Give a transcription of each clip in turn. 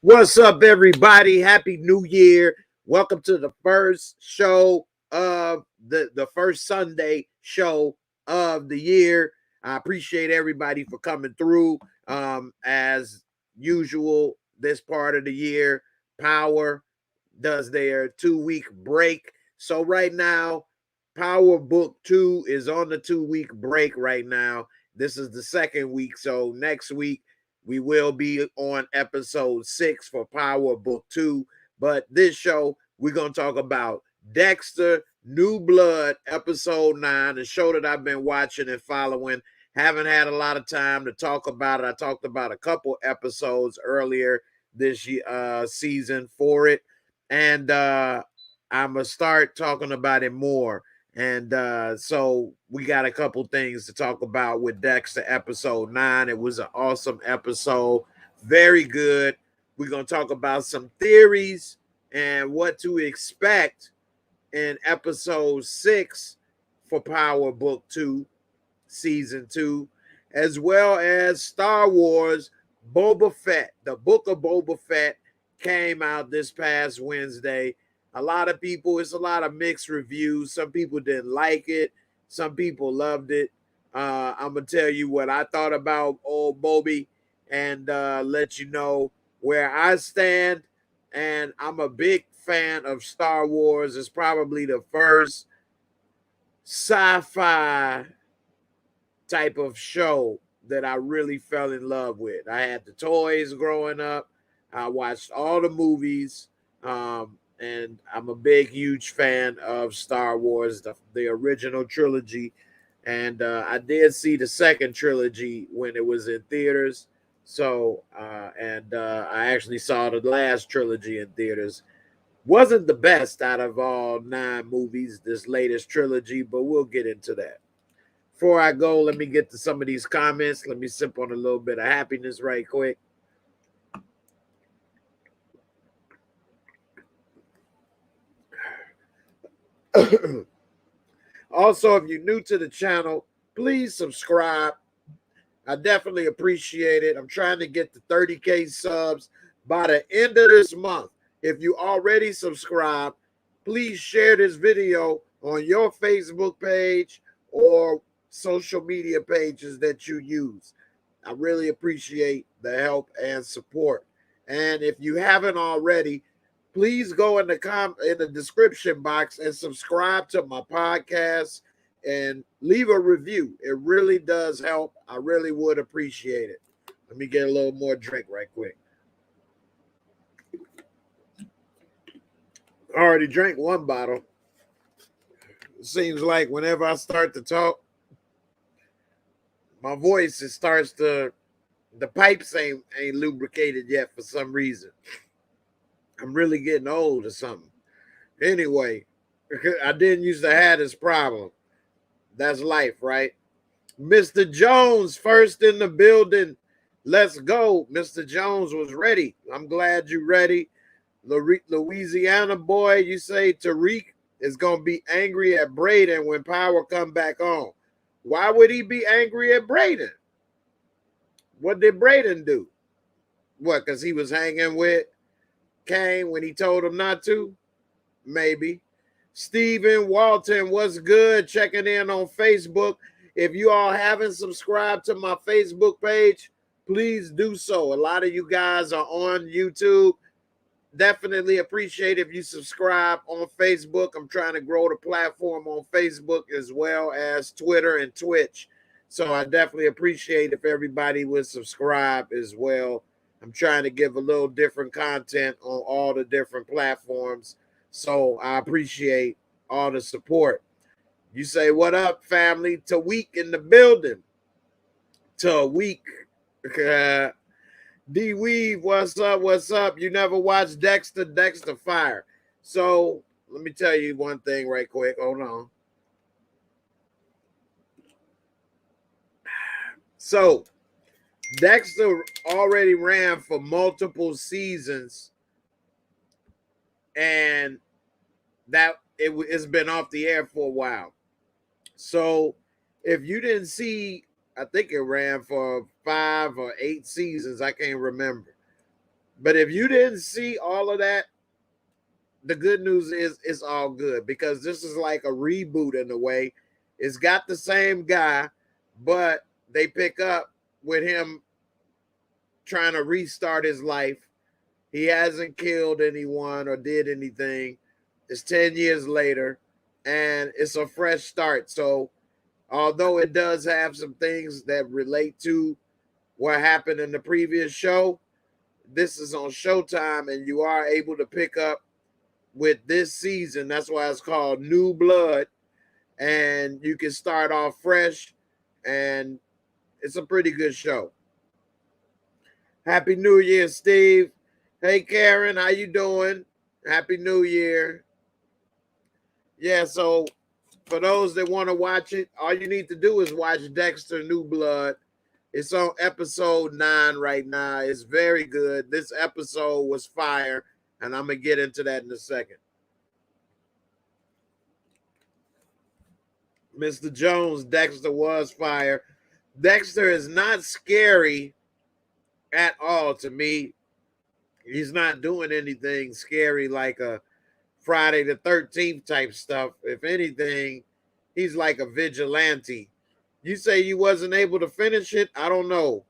What's up, everybody? Happy New Year. Welcome to the first show of the first Sunday show of the year. I appreciate everybody for coming through. As usual, this part of the year, Power does their 2-week break. So right now, Power Book 2 is on the 2-week break right now. This is the second week. So next week, we will be on episode 6 for Power Book 2. But this show, we're going to talk about Dexter, New Blood, episode 9, a show that I've been watching and following. Haven't had a lot of time to talk about it. I talked about a couple episodes earlier this season for it. And I'm going to start talking about it more. And so we got a couple things to talk about with Dexter episode 9. It was an awesome episode. Very good. We're going to talk about some theories and what to expect in episode 6 for Power Book 2, season 2, as well as Star Wars Boba Fett. The book of Boba Fett came out this past Wednesday. A lot of people, it's a lot of mixed reviews. Some people didn't like it. Some people loved it. I'm going to tell you what I thought about old Bobby and let you know where I stand. And I'm a big fan of Star Wars. It's probably the first sci-fi type of show that I really fell in love with. I had the toys growing up. I watched all the movies. And I'm a big, huge fan of Star Wars, the original trilogy. And I did see the second trilogy when it was in theaters. So, I actually saw the last trilogy in theaters. Wasn't the best out of all 9 movies, this latest trilogy, but we'll get into that. Before I go, let me get to some of these comments. Let me sip on a little bit of happiness right quick. Also, if you're new to the channel, please subscribe. I definitely appreciate it. I'm trying to get to 30K subs by the end of this month. If you already subscribed, please share this video on your Facebook page or social media pages that you use. I really appreciate the help and support. And if you haven't already, please go in the description box and subscribe to my podcast and leave a review. It really does help. I really would appreciate it. Let me get a little more drink right quick. I already drank 1 bottle. It seems like whenever I start to talk, my voice, the pipes ain't lubricated yet for some reason. I'm really getting old or something. Anyway, I didn't used to have this problem. That's life, right? Mr. Jones, first in the building. Let's go. Mr. Jones was ready. I'm glad you're ready. Louisiana boy, you say Tariq is going to be angry at Braden when Power come back on. Why would he be angry at Braden? What did Braden do? What, because he was hanging with Kane when he told him not to? Maybe. Stephen Walton, what's good? Checking in on Facebook. If you all haven't subscribed to my Facebook page, please do so. A lot of you guys are on YouTube. Definitely appreciate if you subscribe on Facebook. I'm trying to grow the platform on Facebook as well as Twitter and Twitch. So I definitely appreciate if everybody would subscribe as well. I'm trying to give a little different content on all the different platforms. So I appreciate all the support. You say, what up, family? Tawik in the building. Tawik. D-Weave, what's up? What's up? You never watched Dexter? Dexter fire. So let me tell you one thing right quick. Hold on. So Dexter already ran for multiple seasons, and that it's been off the air for a while. So if you didn't see, I think it ran for 5 or 8 seasons. I can't remember. But if you didn't see all of that, the good news is it's all good because this is like a reboot in a way. It's got the same guy, but they pick up with him trying to restart his life. He hasn't killed anyone or did anything. It's 10 years later, and it's a fresh start. So, although it does have some things that relate to what happened in the previous show, this is on Showtime, and you are able to pick up with this season. That's why it's called New Blood, and you can start off fresh, and it's a pretty good show. Happy New Year, Steve. Hey, Karen, how you doing? Happy New Year. Yeah, so for those that want to watch it, all you need to do is watch Dexter New Blood. It's on episode 9 right now. It's very good. This episode was fire, and I'm going to get into that in a second. Mr. Jones, Dexter was fire. Dexter is not scary at all to me. He's not doing anything scary like a Friday the 13th type stuff. If anything, he's like a vigilante. You say you wasn't able to finish it? I don't know.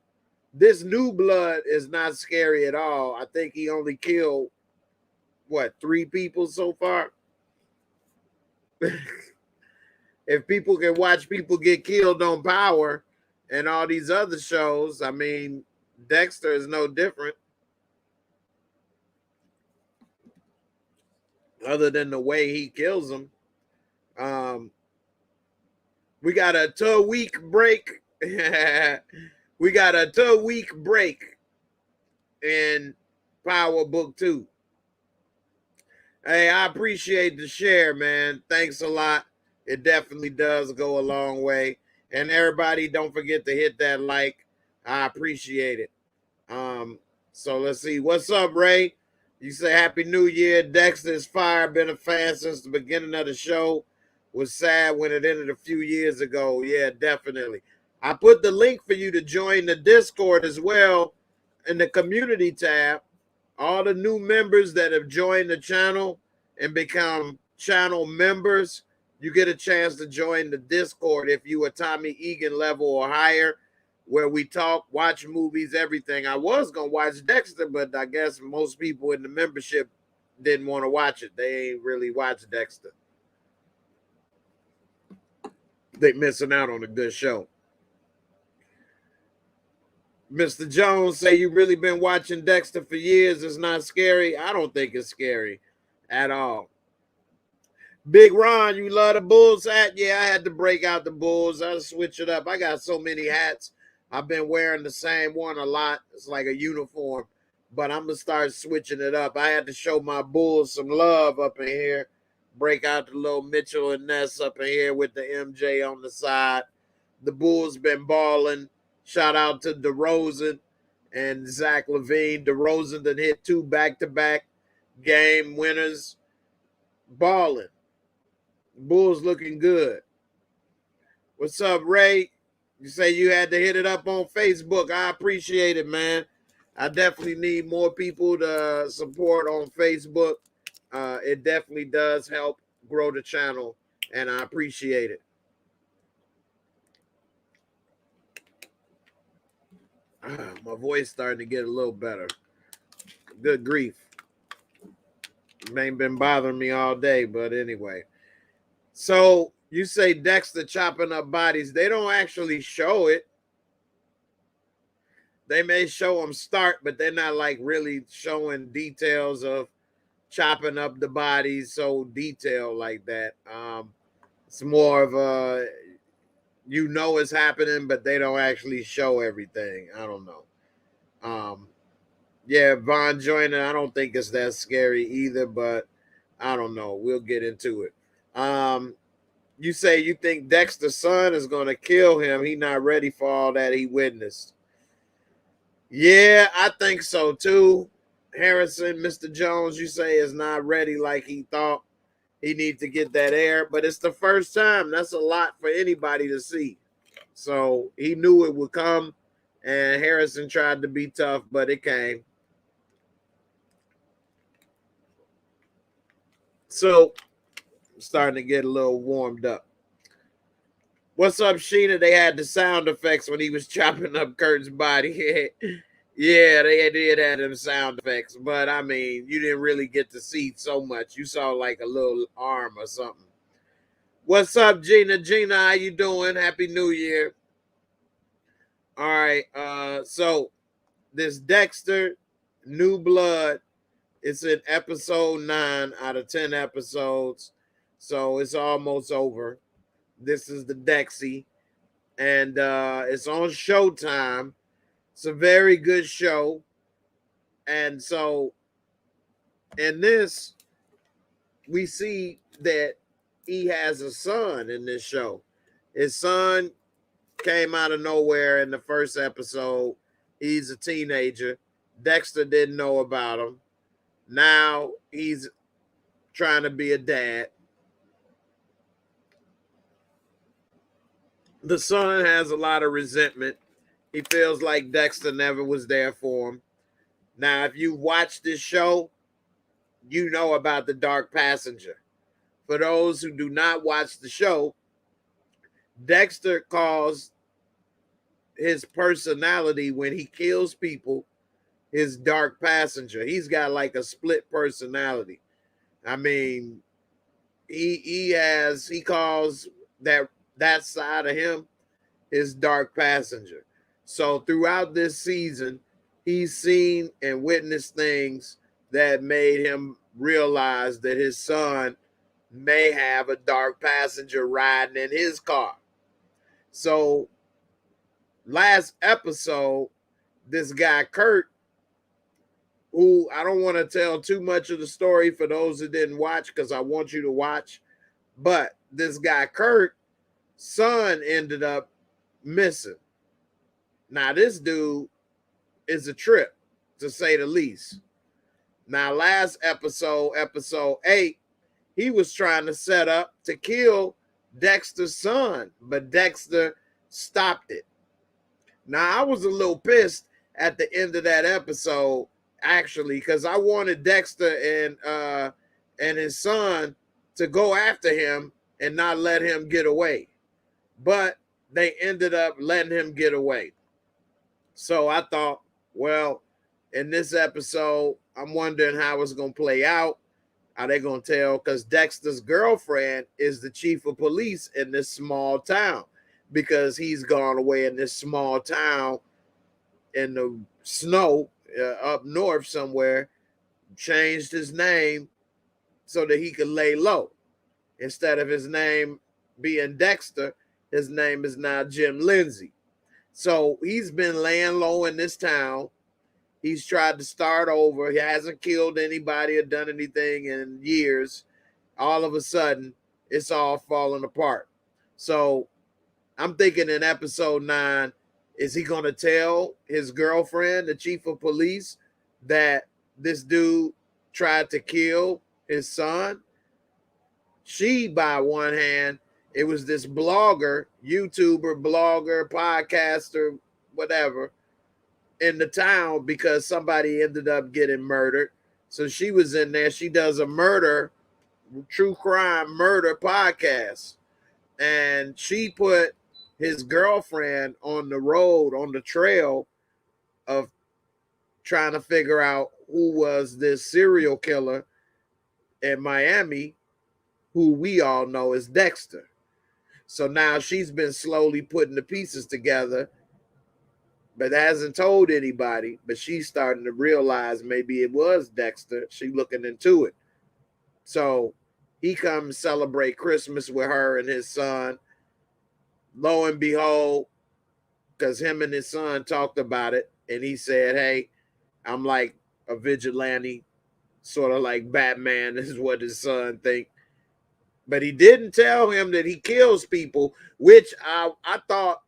This New Blood is not scary at all. I think he only killed, 3 people so far? If people can watch people get killed on Power and all these other shows, I mean, Dexter is no different. Other than the way he kills them. We got a 2-week break. We got a 2-week break in Power Book 2. Hey, I appreciate the share, man. Thanks a lot. It definitely does go a long way. And everybody, don't forget to hit that like. I appreciate it. So let's see. What's up, Ray? You say Happy New Year. Dexter's fire. Been a fan since the beginning of the show. Was sad when it ended a few years ago. Yeah, definitely. I put the link for you to join the Discord as well in the community tab. All the new members that have joined the channel and become channel members, you get a chance to join the Discord if you are Tommy Egan level or higher, where we talk, watch movies, everything. I was going to watch Dexter, but I guess most people in the membership didn't want to watch it. They ain't really watched Dexter. They missing out on a good show. Mr. Jones say you really been watching Dexter for years. It's not scary. I don't think it's scary at all. Big Ron, you love the Bulls hat? Yeah, I had to break out the Bulls. I switch it up. I got so many hats. I've been wearing the same one a lot. It's like a uniform. But I'm going to start switching it up. I had to show my Bulls some love up in here. Break out the little Mitchell and Ness up in here with the MJ on the side. The Bulls been balling. Shout out to DeRozan and Zach LaVine. DeRozan done hit 2 back-to-back game winners. Balling. Bulls looking good. What's up, Ray? You say you had to hit it up on Facebook. I appreciate it, man. I definitely need more people to support on Facebook. It definitely does help grow the channel, and I appreciate it. My voice starting to get a little better. Good grief. It ain't been bothering me all day, but anyway. So you say Dexter chopping up bodies. They don't actually show it. They may show them start, but they're not like really showing details of chopping up the bodies so detailed like that. It's more of a, it's happening, but they don't actually show everything. I don't know. Yeah, Von Joyner, I don't think it's that scary either, but I don't know. We'll get into it. You say you think Dexter's son is going to kill him. He not ready for all that he witnessed. Yeah, I think so too. Harrison, Mr. Jones, you say is not ready like he thought. he needs to get that air, but it's the first time. That's a lot for anybody to see. So he knew it would come, and Harrison tried to be tough, but it came. So starting to get a little warmed up. What's up, Sheena? They had the sound effects when he was chopping up Kurt's body. Yeah, they did have them sound effects, but I mean, you didn't really get to see so much. You saw like a little arm or something. What's up, Gina? Gina, how you doing? Happy New Year. All right. So this Dexter, New Blood, it's in episode 9 out of 10 episodes. So it's almost over. This is the Dexy. And it's on Showtime. It's a very good show. And so in this, we see that he has a son in this show. His son came out of nowhere in the first episode. He's a teenager. Dexter didn't know about him. Now he's trying to be a dad. The son has a lot of resentment. He feels like Dexter never was there for him. Now, if you watch this show, you know about the Dark Passenger. For those who do not watch the show, Dexter calls his personality when he kills people his Dark Passenger. He's got like a split personality. I mean, he calls that side of him his Dark Passenger. So throughout this season, he's seen and witnessed things that made him realize that his son may have a Dark Passenger riding in his car. So last episode, this guy Kurt, who I don't want to tell too much of the story for those who didn't watch because I want you to watch, but this guy Kurt, son ended up missing. Now this dude is a trip, to say the least. Now last episode, episode 8, he was trying to set up to kill Dexter's son, but Dexter stopped it. Now I was a little pissed at the end of that episode, actually, because I wanted Dexter and his son to go after him and not let him get away. But they ended up letting him get away. So I thought, well, in this episode, I'm wondering how it's going to play out. Are they going to tell? Because Dexter's girlfriend is the chief of police in this small town, because he's gone away in this small town in the snow up north somewhere, changed his name so that he could lay low. Instead of his name being Dexter, his name is now Jim Lindsay. So he's been laying low in this town. He's tried to start over. He hasn't killed anybody or done anything in years. All of a sudden, it's all falling apart. So I'm thinking in episode 9, is he going to tell his girlfriend, the chief of police, that this dude tried to kill his son? She, by one hand, it was this blogger, YouTuber, blogger, podcaster, whatever, in the town because somebody ended up getting murdered. So she was in there. She does a murder, true crime murder podcast. And she put his girlfriend on the road, on the trail of trying to figure out who was this serial killer in Miami, who we all know is Dexter. So now she's been slowly putting the pieces together, but hasn't told anybody. But she's starting to realize maybe it was Dexter. She's looking into it. So he comes celebrate Christmas with her and his son. Lo and behold, because him and his son talked about it, and he said, hey, I'm like a vigilante, sort of like Batman. This is what his son think. But he didn't tell him that he kills people, which I thought,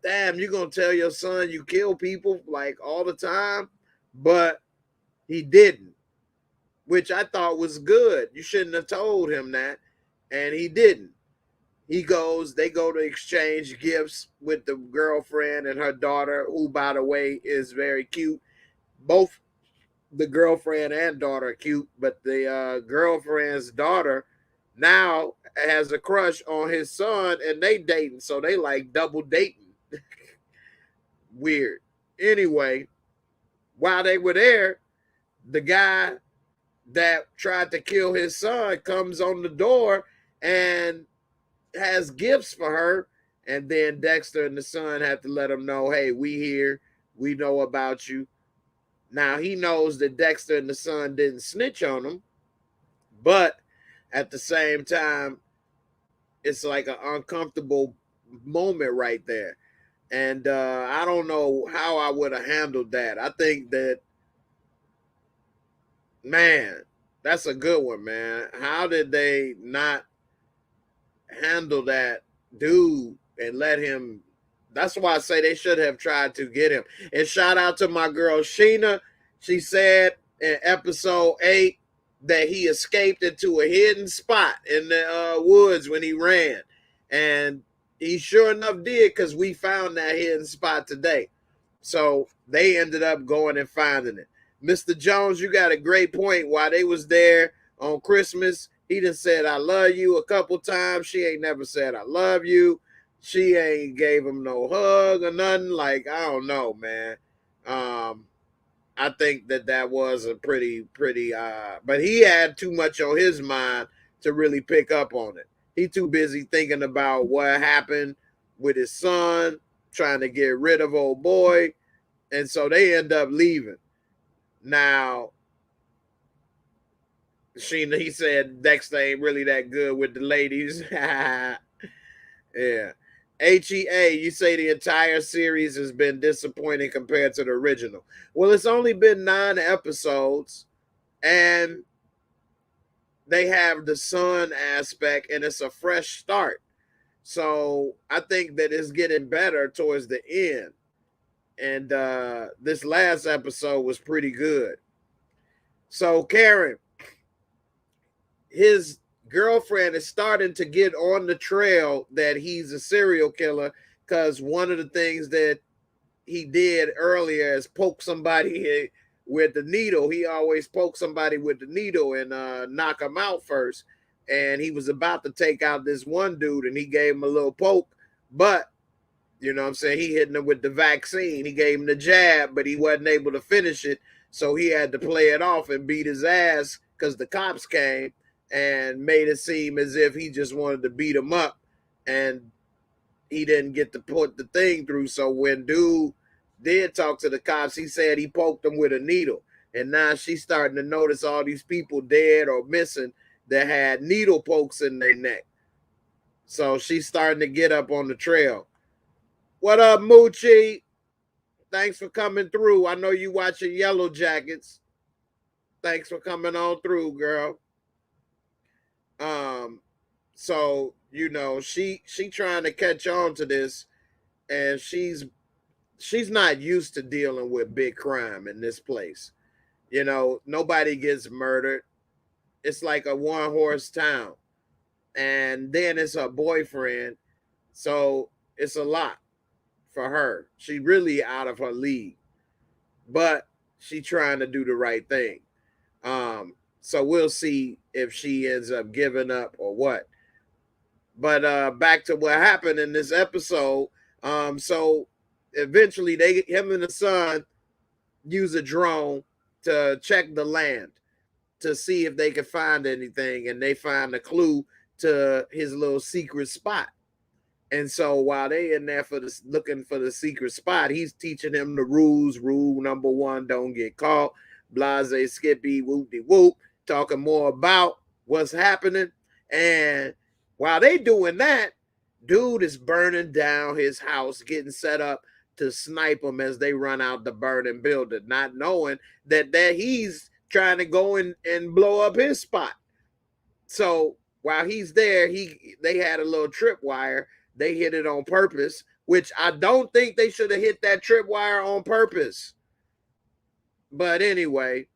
damn, you're going to tell your son you kill people like all the time? But he didn't. which I thought was good. You shouldn't have told him that, and he didn't. They go to exchange gifts with the girlfriend and her daughter, who, by the way, is very cute. Both the girlfriend and daughter are cute, but the girlfriend's daughter now has a crush on his son, and they dating, so they like double dating. Weird. Anyway, while they were there, the guy that tried to kill his son comes on the door and has gifts for her. And then Dexter and the son have to let him know, hey, we here. We know about you. Now, he knows that Dexter and the son didn't snitch on him, but at the same time, it's like an uncomfortable moment right there. And I don't know how I would have handled that. I think that, man, that's a good one, man. How did they not handle that dude and let him? That's why I say they should have tried to get him. And shout out to my girl Sheena. She said in episode 8 that he escaped into a hidden spot in the woods when he ran. And he sure enough did, because we found that hidden spot today. So they ended up going and finding it. Mr. Jones, you got a great point. While they was there on Christmas, he done said, I love you a couple times. She ain't never said, I love you. She ain't gave him no hug or nothing. Like, I don't know, man. I think that was a pretty, but he had too much on his mind to really pick up on it. He too busy thinking about what happened with his son, trying to get rid of old boy. And so they end up leaving. Now, Sheena, he said Dexter ain't really that good with the ladies. Yeah. HEA, you say the entire series has been disappointing compared to the original. Well, it's only been 9 episodes, and they have the son aspect, and it's a fresh start. So I think that it's getting better towards the end. And this last episode was pretty good. So Karen, his girlfriend is starting to get on the trail that he's a serial killer, because one of the things that he did earlier is poke somebody with the needle. He always pokes somebody with the needle and knock them out first. And he was about to take out this one dude, and he gave him a little poke, but you know what I'm saying, he hit him with the vaccine. He gave him the jab, but he wasn't able to finish it. So he had to play it off and beat his ass, because the cops came and made it seem as if he just wanted to beat him up, and he didn't get to put the thing through. So when dude did talk to the cops, he said he poked him with a needle. And now she's starting to notice all these people dead or missing that had needle pokes in their neck. So she's starting to get up on the trail. What up, Moochie? Thanks for coming through. I know you watching Yellow Jackets. Thanks for coming on through, girl. So you know, she trying to catch on to this, and she's not used to dealing with big crime in this place. You know, nobody gets murdered. It's like a one-horse town. And then it's her boyfriend. So it's a lot for her. She really out of her league. But she trying to do the right thing. So we'll see if she ends up giving up or what. But back to what happened in this episode. So eventually him and the son use a drone to check the land to see if they can find anything, and they find a clue to his little secret spot. And so while they in there looking for the secret spot, he's teaching him the rules. Rule number 1, don't get caught. Blase, Skippy, whoop-de-whoop, talking more about what's happening. And while they doing that, dude is burning down his house, getting set up to snipe them as they run out the burning building, not knowing that he's trying to go in and blow up his spot. So while he's there, they had a little tripwire. They hit it on purpose, which I don't think they should have hit that tripwire on purpose. But anyway,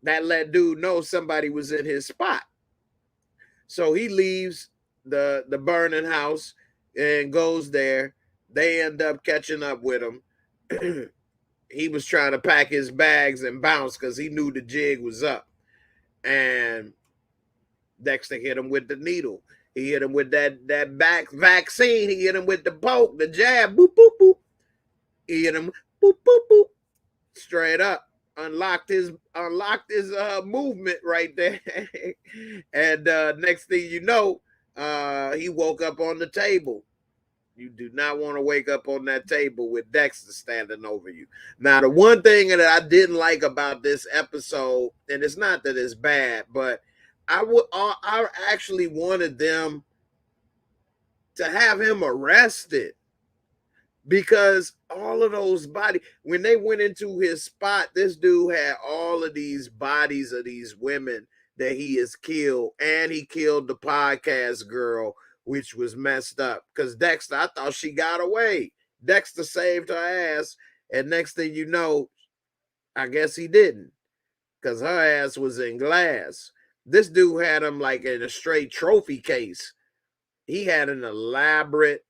that let dude know somebody was in his spot. So he leaves the burning house and goes there. They end up catching up with him. He was trying to pack his bags and bounce because he knew the jig was up. And Dexter hit him with the needle. He hit him with that back vaccine. He hit him with the poke, the jab, boop, boop, boop. He hit him, boop, boop, boop, straight up. Unlocked his movement right there. And next thing you know, he woke up on the table. You do not want to wake up on that table with Dexter standing over you. Now, the one thing that I didn't like about this episode, and it's not that it's bad, but I actually wanted them to have him arrested, because all of those bodies, when they went into his spot, this dude had all of these bodies of these women that he has killed, and he killed the podcast girl, which was messed up. Because Dexter, I thought she got away. Dexter saved her ass, and next thing you know, I guess he didn't, because her ass was in glass. This dude had him like in a straight trophy case. He had an elaborate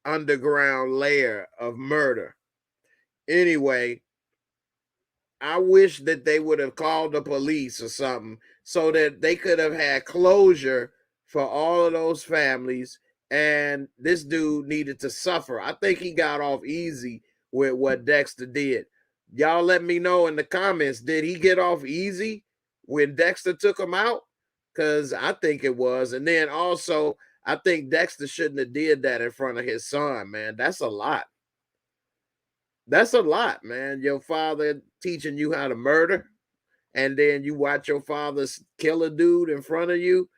underground layer of murder. Anyway, I wish that they would have called the police or something so that they could have had closure for all of those families, and this dude needed to suffer. I think he got off easy with what Dexter did. Y'all let me know in the comments, did he get off easy when Dexter took him out? Because I think it was. And then also, I think Dexter shouldn't have did that in front of his son, man. That's a lot. That's a lot, man. Your father teaching you how to murder, and then you watch your father kill a dude in front of you.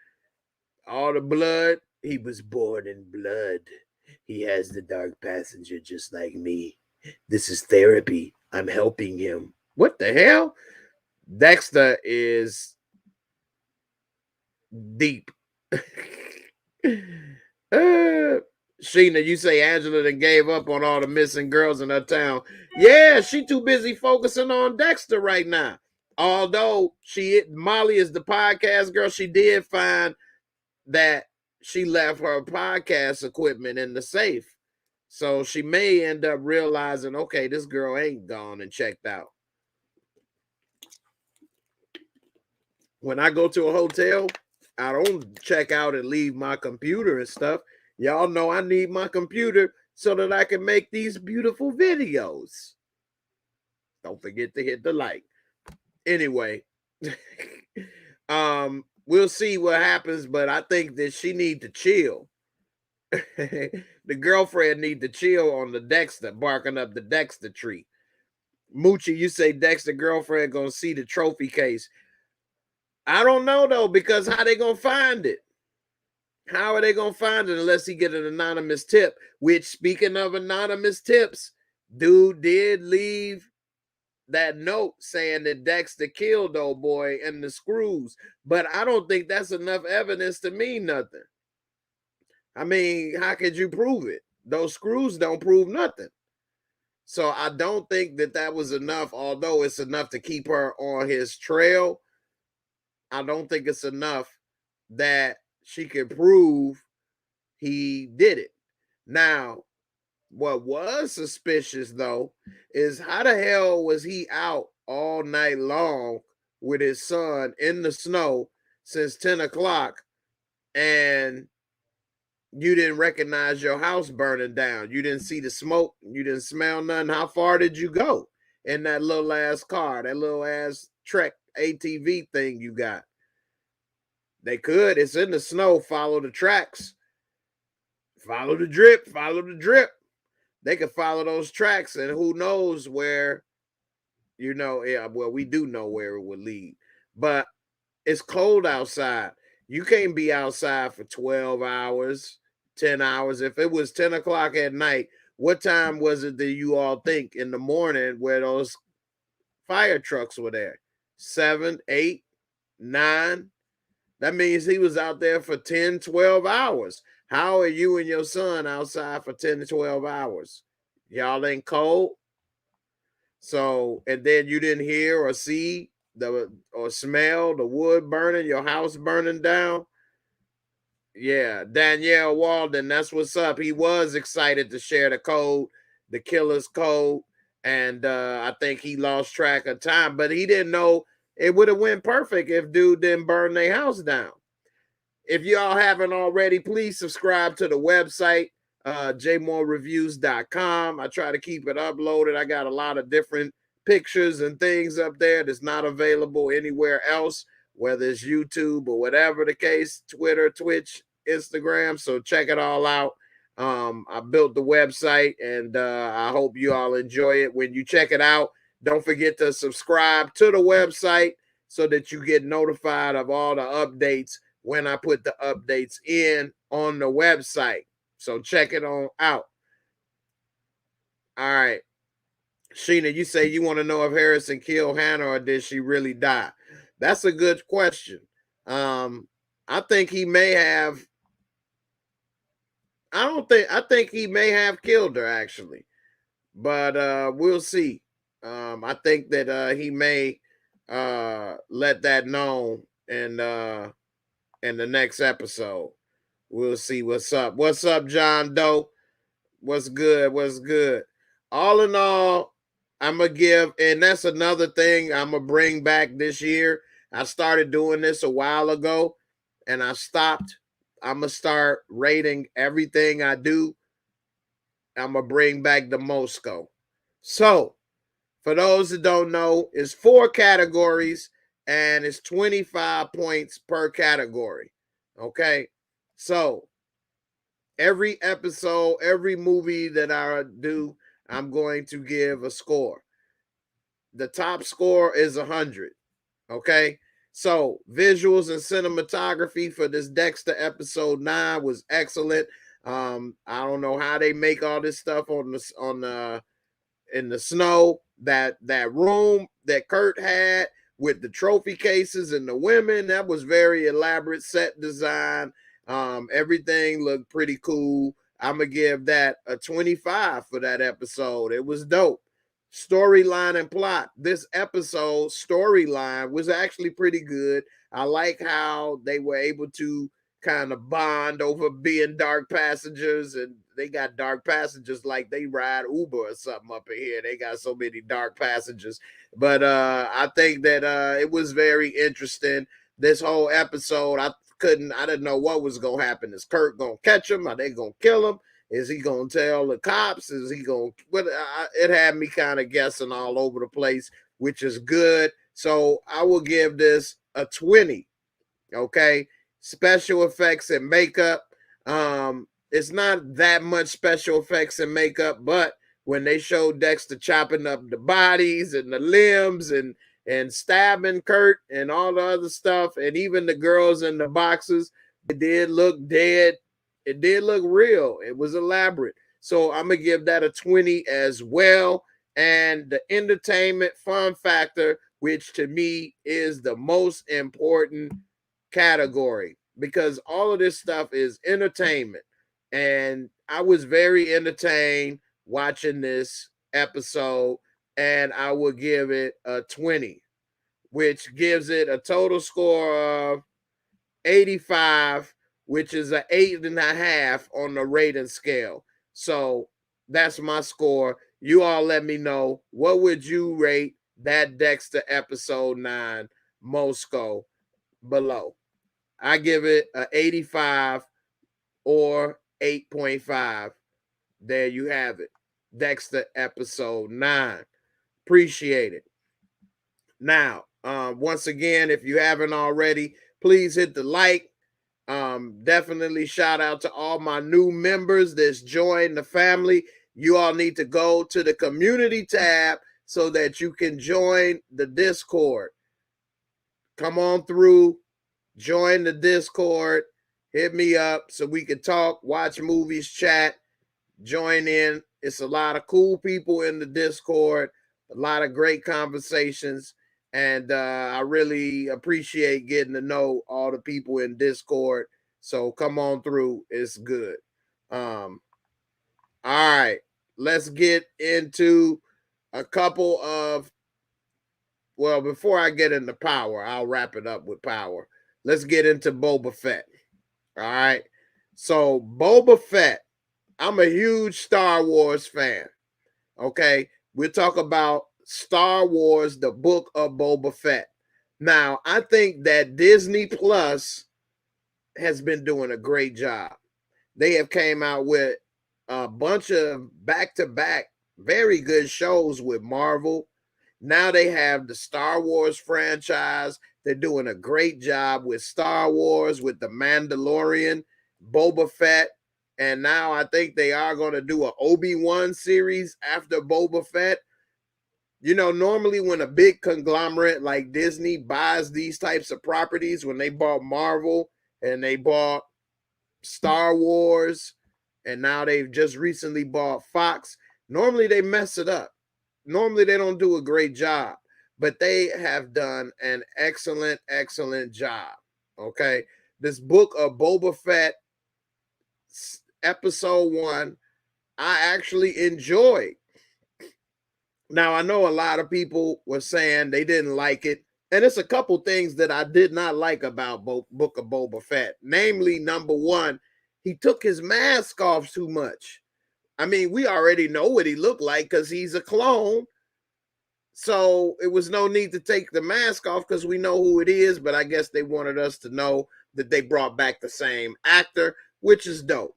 All the blood. He was born in blood. He has the dark passenger just like me. This is therapy. I'm helping him. What the hell? Dexter is deep. Sheena, you say Angela done gave up on all the missing girls in her town. Yeah, she too busy focusing on Dexter right now. Although Molly is the podcast girl, she did find that she left her podcast equipment in the safe. So she may end up realizing, okay, this girl ain't gone and checked out. When I go to a hotel, I don't check out and leave my computer and stuff. Y'all know I need my computer so that I can make these beautiful videos. Don't forget to hit the like. Anyway, we'll see what happens, but I think that she need to chill. The girlfriend need to chill on the Dexter, barking up the Dexter tree. Moochie, you say Dexter girlfriend gonna see the trophy case. I don't know though, because how they gonna find it? How are they gonna find it unless he get an anonymous tip? Which, speaking of anonymous tips, dude did leave that note saying that Dexter killed old boy and the screws, but I don't think that's enough evidence to mean nothing. I mean, how could you prove it? Those screws don't prove nothing. So I don't think that that was enough, although it's enough to keep her on his trail. I don't think it's enough that she can prove he did it. Now, what was suspicious, though, is how the hell was he out all night long with his son in the snow since 10 o'clock, and you didn't recognize your house burning down? You didn't see the smoke. You didn't smell nothing. How far did you go in that little ass car, that little ass Trek ATV thing you got? They could. It's in the snow. Follow the tracks. Follow the drip. Follow the drip. They could follow those tracks, and who knows where, yeah, well, we do know where it would lead. But it's cold outside. You can't be outside for 12 hours, 10 hours. If it was 10 o'clock at night, what time was it that you all think in the morning where those fire trucks were there? 7, 8, 9? That means he was out there for 10, 12 hours. How are you and your son outside for 10 to 12 hours? Y'all ain't cold? So, and then you didn't hear or see or smell the wood burning, your house burning down. Yeah, Danielle Walden, that's what's up. He was excited to share the code, the killer's code, and I think he lost track of time, but he didn't know it would have went perfect if dude didn't burn their house down. If y'all haven't already, please subscribe to the website, JAYMOOREREVIEWS.com. I try to keep it uploaded. I got a lot of different pictures and things up there that's not available anywhere else, whether it's YouTube or whatever the case, Twitter, Twitch, Instagram. So check it all out. I built the website, and I hope you all enjoy it. When you check it out, don't forget to subscribe to the website so that you get notified of all the updates when I put the updates in on the website. So check it on out. All right. Sheena, you say you want to know if Harrison killed Hannah or did she really die? That's a good question. I think he may have. I think he may have killed her actually, but we'll see. I think that he may let that known in the next episode. We'll see what's up. What's up, John Doe? What's good? What's good? All in all, I'm going to give, and that's another thing I'm going to bring back this year. I started doing this a while ago, and I stopped. I'm going to start rating everything I do. I'm going to bring back the Mosco. So, for those that don't know, it's 4 categories, and it's 25 points per category. Okay? So, every episode, every movie that I do, I'm going to give a score. The top score is 100. Okay. So visuals and cinematography for this Dexter episode 9 was excellent. I don't know how they make all this stuff in the snow. That room that Kurt had with the trophy cases and the women, that was very elaborate set design. Everything looked pretty cool. I'm gonna give that a 25 for that episode. It was dope. Storyline and plot. This episode storyline was actually pretty good. I like how they were able to kind of bond over being dark passengers, and they got dark passengers like they ride Uber or something up in here. They got so many dark passengers. But I think that it was very interesting. This whole episode, I didn't know what was gonna happen. Is Kurt gonna catch him? Are they gonna kill him? Is he gonna tell the cops? Is he gonna? But it had me kind of guessing all over the place, which is good. So I will give this a 20. Okay, special effects and makeup. It's not that much special effects and makeup, but when they showed Dexter chopping up the bodies and the limbs and stabbing Kurt and all the other stuff, and even the girls in the boxes, it did look dead. It did look real. It was elaborate. So I'm going to give that a 20 as well. And the entertainment fun factor, which to me is the most important category, because all of this stuff is entertainment. And I was very entertained watching this episode, and I would give it a 20, which gives it a total score of 85, which is an 8.5 on the rating scale. So that's my score. You all let me know, what would you rate that Dexter episode 9 Mosco below? I give it an 85 or 8.5. There you have it. Dexter episode 9. Appreciate it. Now, once again, if you haven't already, please hit the like. Definitely shout out to all my new members that's joined the family. You all need to go to the community tab so that you can join the Discord. Come on through, join the Discord, hit me up so we can talk, watch movies, chat, join in. It's a lot of cool people in the Discord, a lot of great conversations, and I really appreciate getting to know all the people in Discord. So come on through. It's good. All right. Let's get into a couple of well, before I get into Power, I'll wrap it up with Power. Let's get into Boba Fett. All right. So Boba Fett, I'm a huge Star Wars fan. Okay. We'll talk about Star Wars, the book of Boba Fett. Now, I think that Disney Plus has been doing a great job. They have came out with a bunch of back-to-back very good shows with Marvel. Now they have the Star Wars franchise. They're doing a great job with Star Wars, with the Mandalorian, Boba Fett, and now I think they are going to do an Obi-Wan series after Boba Fett. You know, normally when a big conglomerate like Disney buys these types of properties, when they bought Marvel and they bought Star Wars, and now they've just recently bought Fox, normally they mess it up. Normally they don't do a great job, but they have done an excellent, excellent job. Okay. This book of Boba Fett, episode 1, I actually enjoyed. Now, I know a lot of people were saying they didn't like it. And it's a couple things that I did not like about Book of Boba Fett. Namely, number one, he took his mask off too much. I mean, we already know what he looked like because he's a clone. So it was no need to take the mask off because we know who it is. But I guess they wanted us to know that they brought back the same actor, which is dope.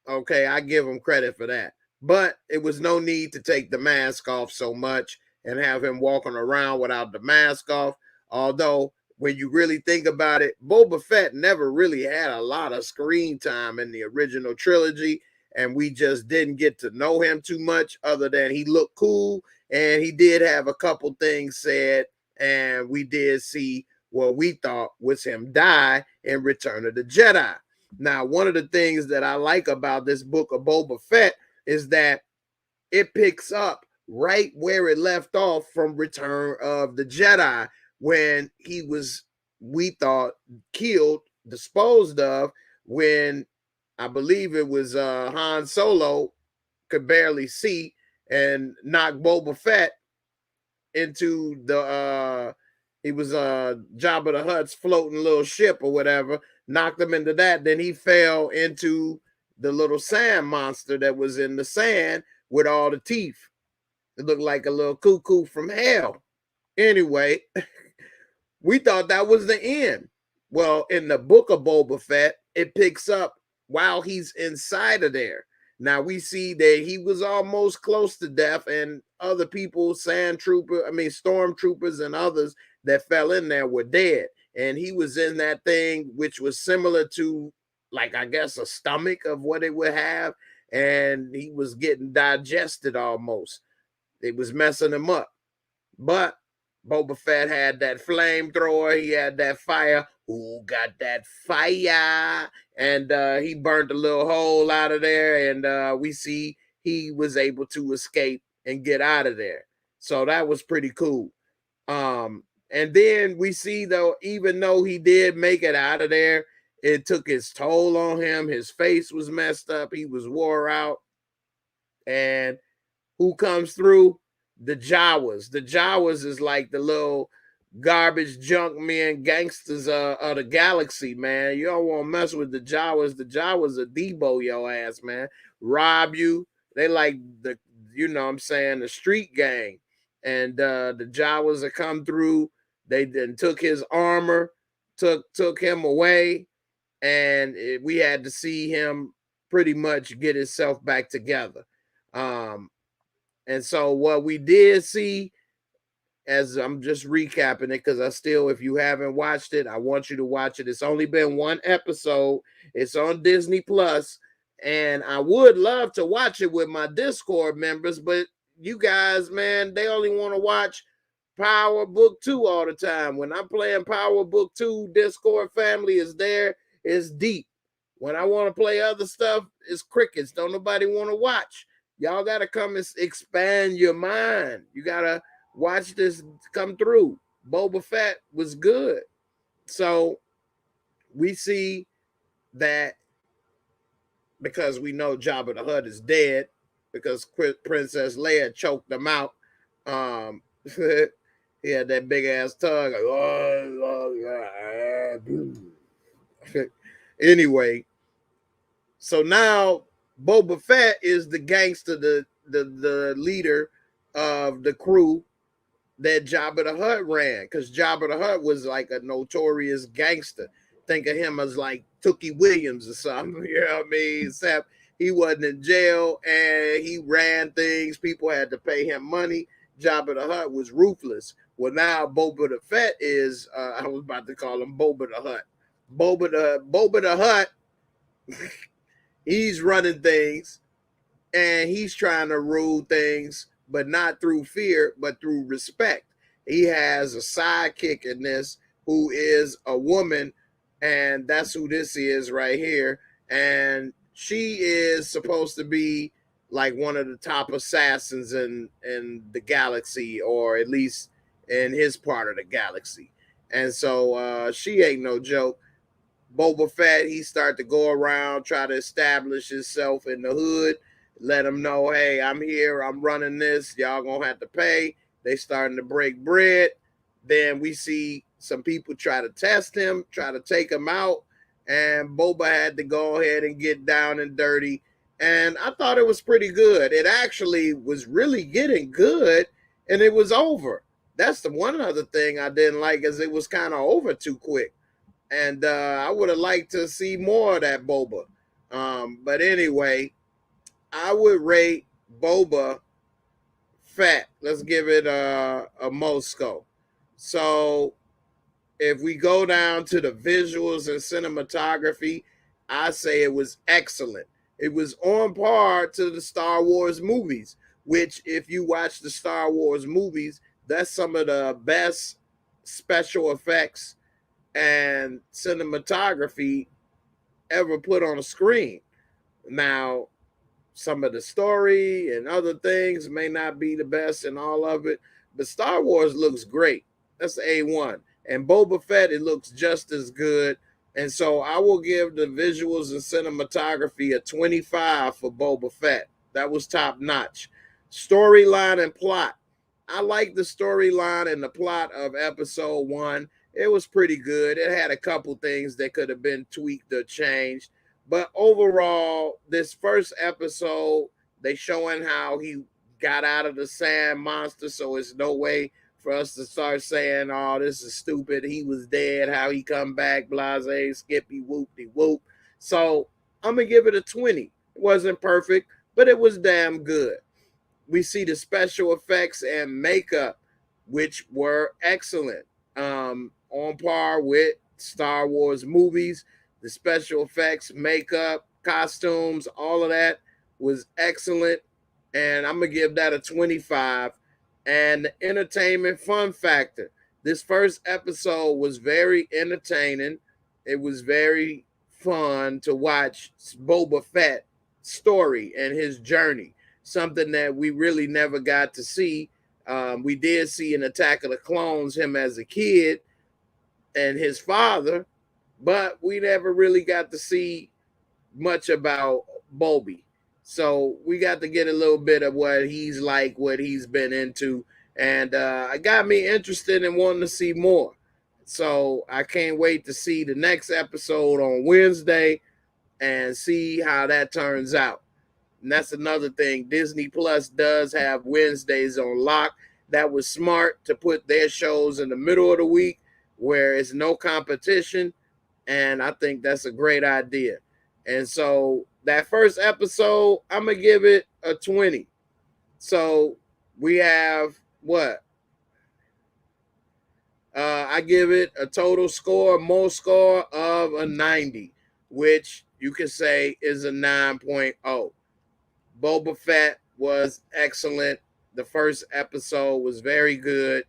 Okay, I give them credit for that. But it was no need to take the mask off so much and have him walking around without the mask off. Although, when you really think about it, Boba Fett never really had a lot of screen time in the original trilogy, and we just didn't get to know him too much other than he looked cool, and he did have a couple things said, and we did see what we thought was him die in Return of the Jedi. Now, one of the things that I like about this book of Boba Fett is that it picks up right where it left off from Return of the Jedi, when he was, we thought, killed, disposed of, when I believe it was Han Solo could barely see and knocked Boba Fett into the he was Jabba the Hutt's floating little ship or whatever, knocked him into that. Then he fell into the little sand monster that was in the sand with all the teeth. It looked like a little cuckoo from hell. Anyway, we thought that was the end. Well, in the book of Boba Fett, it picks up while he's inside of there. Now we see that he was almost close to death, and other people, stormtroopers and others that fell in there were dead. And he was in that thing, which was similar to, like, I guess, a stomach of what it would have. And he was getting digested almost. It was messing him up. But Boba Fett had that flamethrower. He had that fire. Who got that fire? And he burnt a little hole out of there. And we see he was able to escape and get out of there. So that was pretty cool. And then we see, though, even though he did make it out of there, it took its toll on him. His face was messed up. He was wore out. And who comes through? The Jawas. The Jawas is like the little garbage junk men gangsters of the galaxy, man. You don't want to mess with the Jawas. The Jawas are debo your ass, man. Rob you. They like the, you know what I'm saying, the street gang. And the Jawas that come through, they then took his armor, took him away, and we had to see him pretty much get himself back together. And so what we did see, as I'm just recapping it, because if you haven't watched it, I want you to watch it. It's only been one episode. It's on Disney Plus, and I would love to watch it with my Discord members, but you guys, man, they only want to watch Power Book 2 all the time. When I'm playing Power Book 2, Discord family is there. It's deep. When I want to play other stuff, it's crickets. Don't nobody want to watch. Y'all got to come and expand your mind. You got to watch this come through. Boba Fett was good. So we see that because we know Jabba the Hutt is dead because Princess Leia choked him out. He had that big ass tongue. Anyway, so now Boba Fett is the gangster, the leader of the crew that Jabba the Hutt ran, because Jabba the Hutt was like a notorious gangster. Think of him as like Tookie Williams or something. You know what I mean? Except he wasn't in jail and he ran things. People had to pay him money. Jabba the Hutt was ruthless. Well, now Boba the Fett is, I was about to call him Boba the Hutt. Boba the Hutt, he's running things and he's trying to rule things, but not through fear, but through respect. He has a sidekick in this who is a woman, and that's who this is right here. And she is supposed to be like one of the top assassins in the galaxy, or at least in his part of the galaxy. And so she ain't no joke. Boba Fett, he start to go around, try to establish himself in the hood, let them know, hey, I'm here, I'm running this, y'all gonna have to pay. They starting to break bread. Then we see some people try to test him, try to take him out, and Boba had to go ahead and get down and dirty. And I thought it was pretty good. It actually was really getting good, and it was over. That's the one other thing I didn't like, is it was kind of over too quick. And I would have liked to see more of that Boba. But anyway, I would rate Boba Fett. Let's give it a Moscow. So if we go down to the visuals and cinematography, I say it was excellent. It was on par to the Star Wars movies, which if you watch the Star Wars movies, that's some of the best special effects and cinematography ever put on a screen. Now, some of the story and other things may not be the best in all of it, but Star Wars looks great. That's A1. And Boba Fett, it looks just as good. And so I will give the visuals and cinematography a 25 for Boba Fett. That was top notch. Storyline and plot. I like the storyline and the plot of episode 1. It was pretty good. It had a couple things that could have been tweaked or changed. But overall, this first episode, they showing how he got out of the sand monster. So it's no way for us to start saying, oh, this is stupid. He was dead. How he come back, blase, skippy, whoop-de-whoop. So I'm going to give it a 20. It wasn't perfect, but it was damn good. We see the special effects and makeup, which were excellent. On par with Star Wars movies. The special effects, makeup, costumes, all of that was excellent. And I'm going to give that a 25. And the entertainment fun factor. This first episode was very entertaining. It was very fun to watch Boba Fett's story and his journey. Something that we really never got to see. We did see in Attack of the Clones him as a kid and his father, but we never really got to see much about Boba. So we got to get a little bit of what he's like, what he's been into, and it got me interested in wanting to see more. So I can't wait to see the next episode on Wednesday and see how that turns out. And that's another thing. Disney Plus does have Wednesdays on lock. That was smart to put their shows in the middle of the week where it's no competition. And I think that's a great idea. And so that first episode, I'm going to give it a 20. So we have what? I give it a total score, most score of a 90, which you can say is a 9.0. Boba Fett was excellent. The first episode was very good.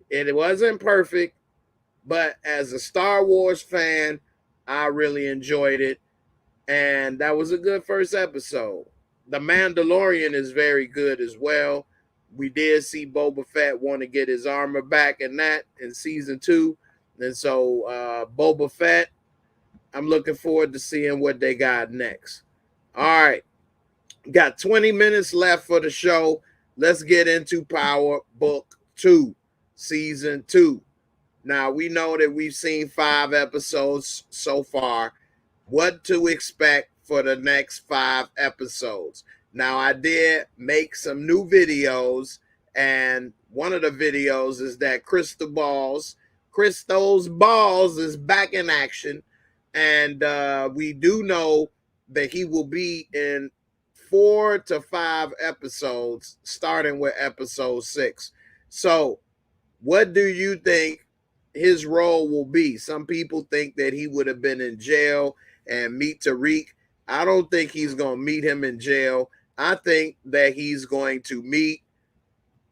It wasn't perfect, but as a Star Wars fan, I really enjoyed it. And that was a good first episode. The Mandalorian is very good as well. We did see Boba Fett want to get his armor back in that in season 2. And so Boba Fett, I'm looking forward to seeing what they got next. All right. Got 20 minutes left for the show. Let's get into Power Book 2. season 2. Now, we know that we've seen 5 episodes so far. What to expect for the next 5 episodes? Now, I did make some new videos, and one of the videos is that Crystal's Balls is back in action, and we do know that he will be in 4 to 5 episodes, starting with episode 6. So, what do you think his role will be? Some people think that he would have been in jail and meet Tariq. I don't think he's going to meet him in jail. I think that he's going to meet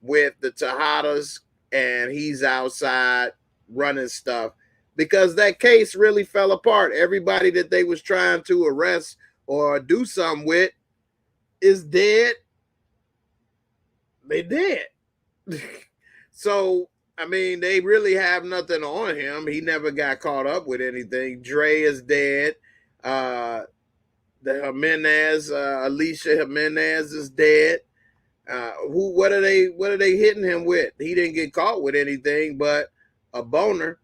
with the Tejadas and he's outside running stuff, because that case really fell apart. Everybody that they was trying to arrest or do something with is dead. They dead. So, I mean, they really have nothing on him. He never got caught up with anything. Dre is dead. The Jimenez, Alicia Jimenez is dead. What are they hitting him with? He didn't get caught with anything but a boner.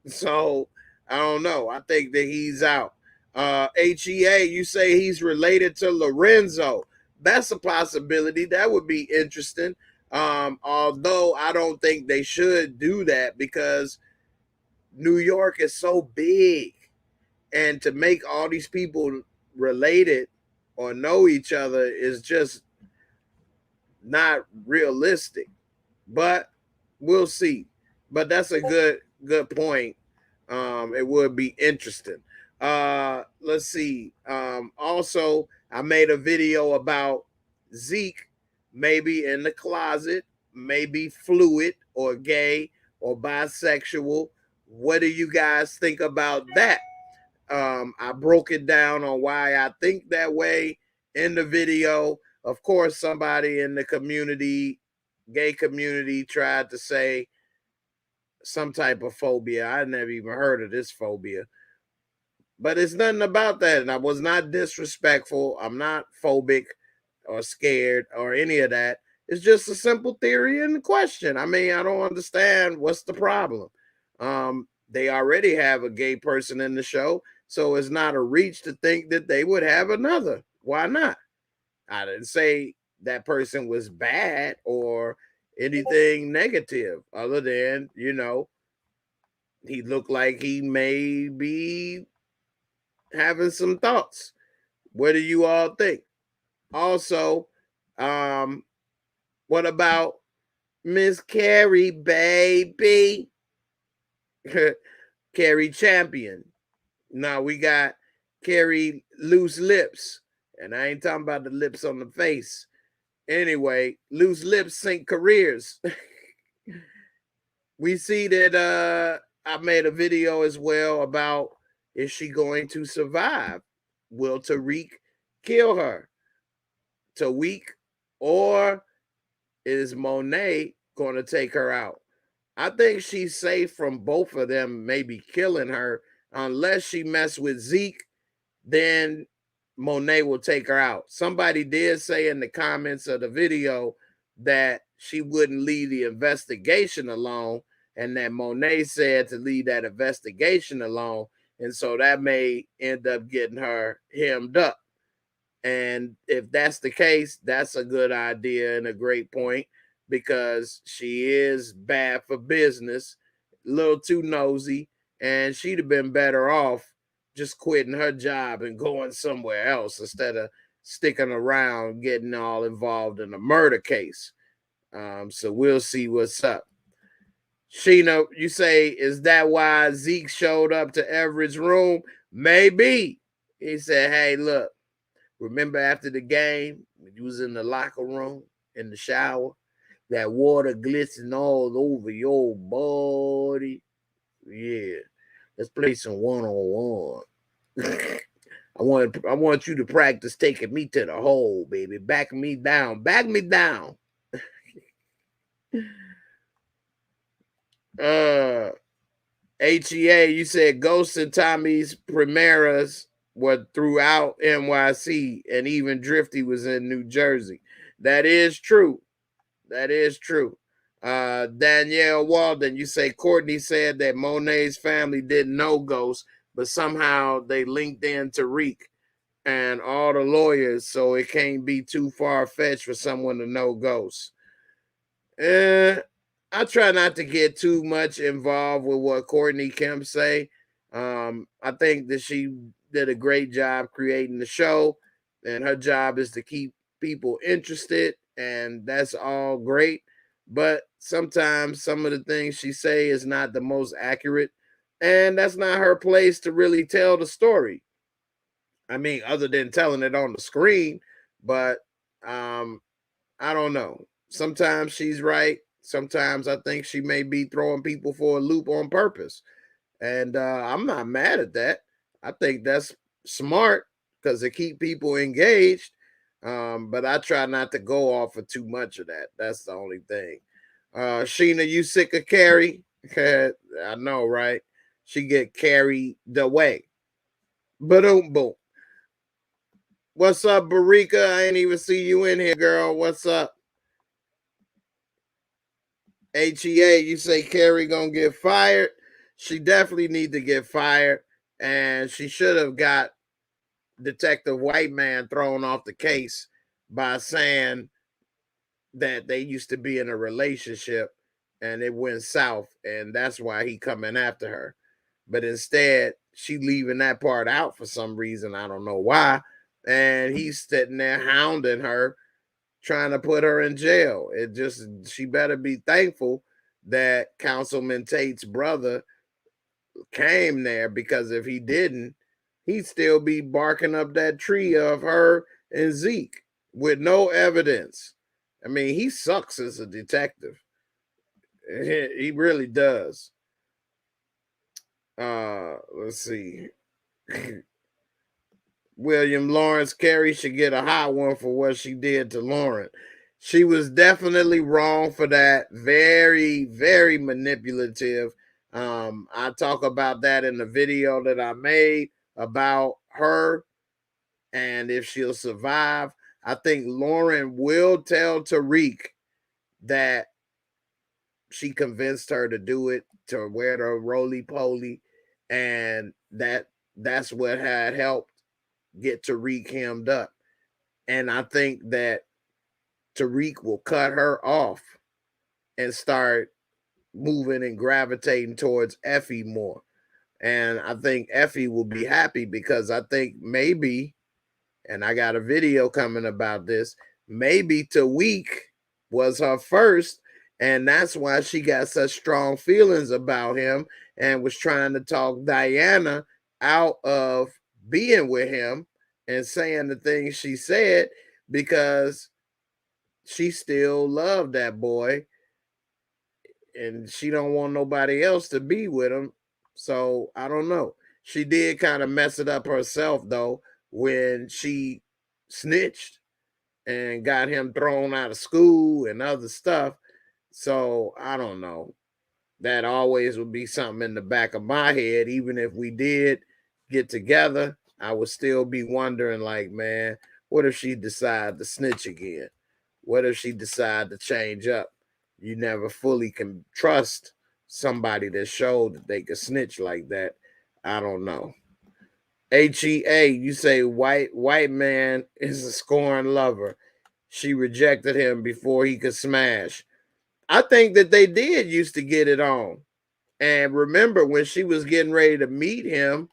So I don't know. I think that he's out. HEA, you say he's related to Lorenzo. That's a possibility. That would be interesting. Although I don't think they should do that, because New York is so big, and to make all these people related or know each other is just not realistic. But we'll see. But that's a good point. It would be interesting. Let's see. Also, I made a video about Zeke maybe in the closet, maybe fluid or gay or bisexual. What do you guys think about that? I broke it down on why I think that way in the video. Of course, somebody in the community, gay community, tried to say some type of phobia. I never even heard of this phobia. But it's nothing about that. And I was not disrespectful. I'm not phobic or scared or any of that. It's just a simple theory and question. I mean, I don't understand what's the problem. They already have a gay person in the show, so it's not a reach to think that they would have another. Why not? I didn't say that person was bad or anything negative, other than, he looked like he may be having some thoughts. What do you all think? Also, what about Miss Carrie, baby? Carrie Champion. Now we got Carrie Loose Lips. And I ain't talking about the lips on the face. Anyway, Loose Lips sink careers. We see that I made a video as well about, is she going to survive? Will Tariq kill her? Tariq, or is Monet going to take her out? I think she's safe from both of them maybe killing her. Unless she mess with Zeke, then Monet will take her out. Somebody did say in the comments of the video that she wouldn't leave the investigation alone, and that Monet said to leave that investigation alone. And so that may end up getting her hemmed up. And if that's the case, that's a good idea and a great point, because she is bad for business, a little too nosy, and she'd have been better off just quitting her job and going somewhere else instead of sticking around getting all involved in a murder case. So we'll see what's up. Sheena, you say, is that why Zeke showed up to Everett's room? Maybe. He said, hey, look, remember after the game, when you was in the locker room, in the shower, that water glistening all over your body? Yeah. Let's play some one-on-one. I want you to practice taking me to the hole, baby. Back me down. Back me down. HEA, you said Ghost and Tommy's Primeras were throughout NYC, and even Drifty was in New Jersey. That is true. That is true. Danielle Walden, you say Courtney said that Monet's family didn't know Ghost, but somehow they linked in Tariq and all the lawyers, so it can't be too far-fetched for someone to know Ghost. I try not to get too much involved with what Courtney Kemp say. I think that she did a great job creating the show, and her job is to keep people interested, and that's all great. But sometimes some of the things she say is not the most accurate, and that's not her place to really tell the story. I mean, other than telling it on the screen, but I don't know. Sometimes she's right. Sometimes I think she may be throwing people for a loop on purpose. And I'm not mad at that. I think that's smart because it keep people engaged. But I try not to go off of too much of that. That's the only thing. Sheena, you sick of Carrie? I know, right? She get carried away. Boom, boom. What's up, Barika? I ain't even see you in here, girl. What's up? HEA, you say Carrie gonna get fired. She definitely need to get fired, and she should have got Detective White Man thrown off the case by saying that they used to be in a relationship and it went south, and that's why he coming after her. But instead, she leaving that part out for some reason. I don't know why. And he's sitting there hounding her, trying to put her in jail. She better be thankful that Councilman Tate's brother came there, because if he didn't, he'd still be barking up that tree of her and Zeke with no evidence. I mean, he sucks as a detective. He really does. Let's see. William Lawrence, Carrie should get a hot one for what she did to Lauren. She was definitely wrong for that. Very, very manipulative. I talk about that in the video that I made about her and if she'll survive. I think Lauren will tell Tariq that she convinced her to do it, to wear the roly-poly, and that's what had helped get Tariq hemmed up. And I think that Tariq will cut her off and start moving and gravitating towards Effie more. And I think Effie will be happy, because I think maybe, and I got a video coming about this, maybe Tariq was her first, and that's why she got such strong feelings about him and was trying to talk Diana out of being with him and saying the things she said, because she still loved that boy and she don't want nobody else to be with him. So I don't know. She did kind of mess it up herself though when she snitched and got him thrown out of school and other stuff. So I don't know. That always would be something in the back of my head. Even if we did get together, I would still be wondering, like, man, what if she decide to snitch again? What if she decide to change up? You never fully can trust somebody that showed that they could snitch like that. I don't know. HEA, you say white man is a scorned lover. She rejected him before he could smash. I think that they did used to get it on. And remember, when she was getting ready to meet him,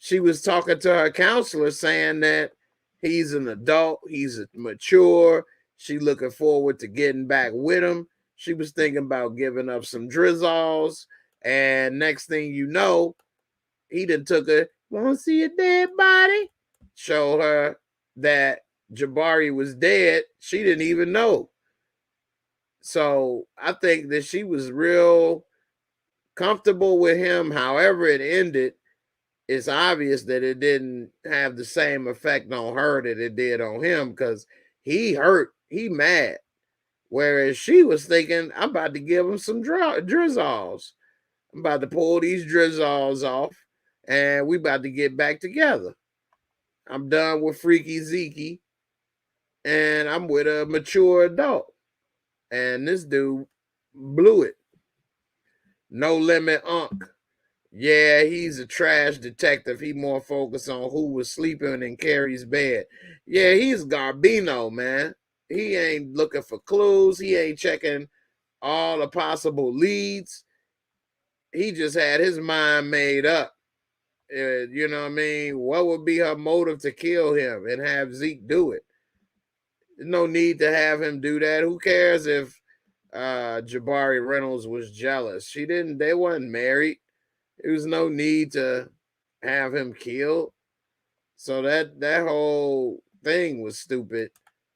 she was talking to her counselor saying that he's an adult, he's mature. She looking forward to getting back with him. She was thinking about giving up some drizzles. And next thing you know, he done took her, want to see a dead body? Show her that Jabari was dead. She didn't even know. So I think that she was real comfortable with him. However it ended, it's obvious that it didn't have the same effect on her that it did on him, because he hurt, he mad. Whereas she was thinking, I'm about to give him some drizzles. I'm about to pull these drizzles off and we about to get back together. I'm done with Freaky Zeke and I'm with a mature adult. And this dude blew it. No Limit Unc. Yeah, he's a trash detective. He more focused on who was sleeping in Carrie's bed. Yeah, he's Garbino, man. He ain't looking for clues. He ain't checking all the possible leads. He just had his mind made up. You know what I mean? What would be her motive to kill him and have Zeke do it? There's no need to have him do that. Who cares if Jabari Reynolds was jealous? They weren't married. There was no need to have him killed. So that whole thing was stupid